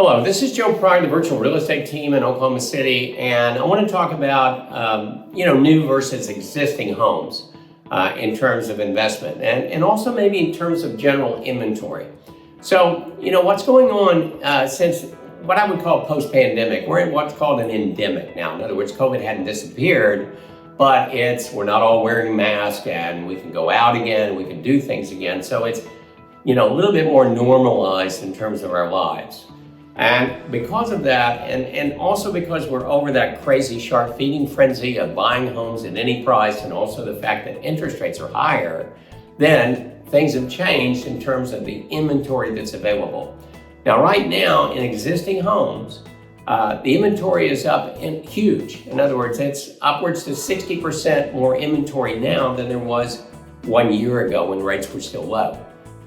Hello, this is Joe Pride, the virtual real estate team in Oklahoma City, and I want to talk about new versus existing homes in terms of investment, and also maybe in terms of general inventory. So, what's going on since what I would call post-pandemic? We're in what's called an endemic now. In other words, COVID hadn't disappeared, but we're not all wearing masks, and we can go out again, we can do things again. So it's a little bit more normalized in terms of our lives. And because of that, and also because we're over that crazy shark feeding frenzy of buying homes at any price, and also the fact that interest rates are higher, then things have changed in terms of the inventory that's available. Now, right now in existing homes, the inventory is up and huge. In other words, it's upwards to 60% more inventory now than there was 1 year ago when rates were still low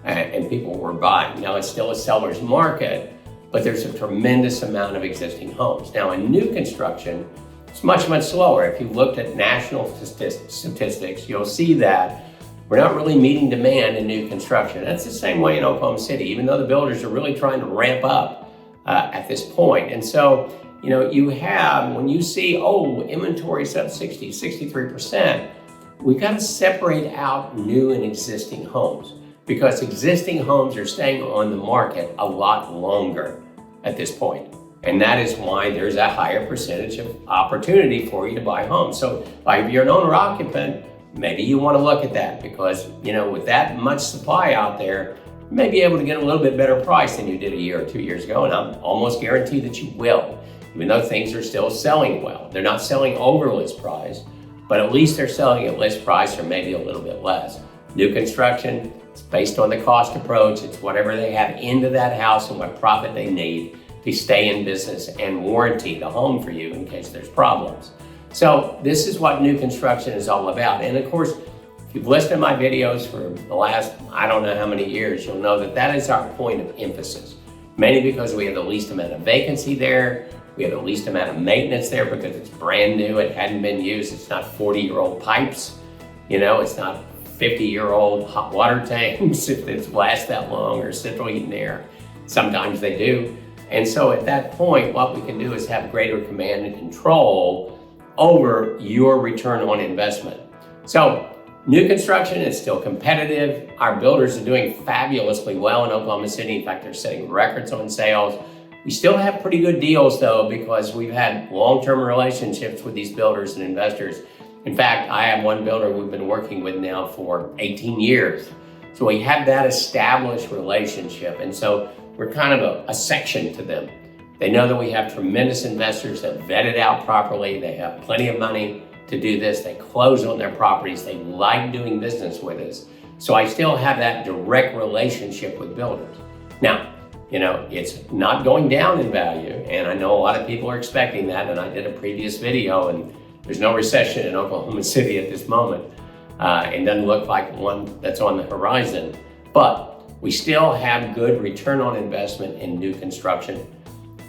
and people were buying. Now, it's still a seller's market, but there's a tremendous amount of existing homes. Now, in new construction, it's much, much slower. If you looked at national statistics, you'll see that we're not really meeting demand in new construction. That's the same way in Oklahoma City, even though the builders are really trying to ramp up at this point. And so, you have, when you see, inventory's up 63%, we got to separate out new and existing homes, because existing homes are staying on the market a lot longer at this point. And that is why there's a higher percentage of opportunity for you to buy homes. So if you're an owner occupant, maybe you want to look at that, because, with that much supply out there, you may be able to get a little bit better price than you did a year or 2 years ago. And I'm almost guaranteed that you will, even though things are still selling well. They're not selling over list price, but at least they're selling at list price or maybe a little bit less. New construction, it's based on the cost approach. It's whatever they have into that house and what profit they need to stay in business and warranty the home for you in case there's problems. So this is what new construction is all about. And of course, if you've listened to my videos for the last, I don't know how many years, you'll know that that is our point of emphasis. Mainly because we have the least amount of vacancy there. We have the least amount of maintenance there because it's brand new. It hadn't been used. It's not 40-year-old pipes. It's not 50-year-old hot water tanks if it's last that long, or central heat and air. Sometimes they do. And so at that point, what we can do is have greater command and control over your return on investment. So new construction is still competitive. Our builders are doing fabulously well in Oklahoma City. In fact, they're setting records on sales. We still have pretty good deals though, because we've had long-term relationships with these builders and investors. In fact, I have one builder we've been working with now for 18 years. So we have that established relationship. And so we're kind of a section to them. They know that we have tremendous investors that vet it out properly. They have plenty of money to do this. They close on their properties. They like doing business with us. So I still have that direct relationship with builders. Now, it's not going down in value. And I know a lot of people are expecting that. And I did a previous video, and there's no recession in Oklahoma City at this moment. It doesn't look like one that's on the horizon, but we still have good return on investment in new construction.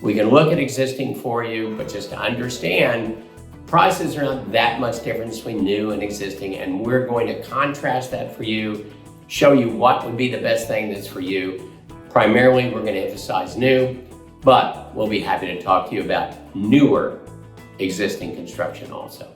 We can look at existing for you, but just to understand, prices are not that much difference between new and existing, and we're going to contrast that for you, show you what would be the best thing that's for you. Primarily, we're going to emphasize new, but we'll be happy to talk to you about newer existing construction also.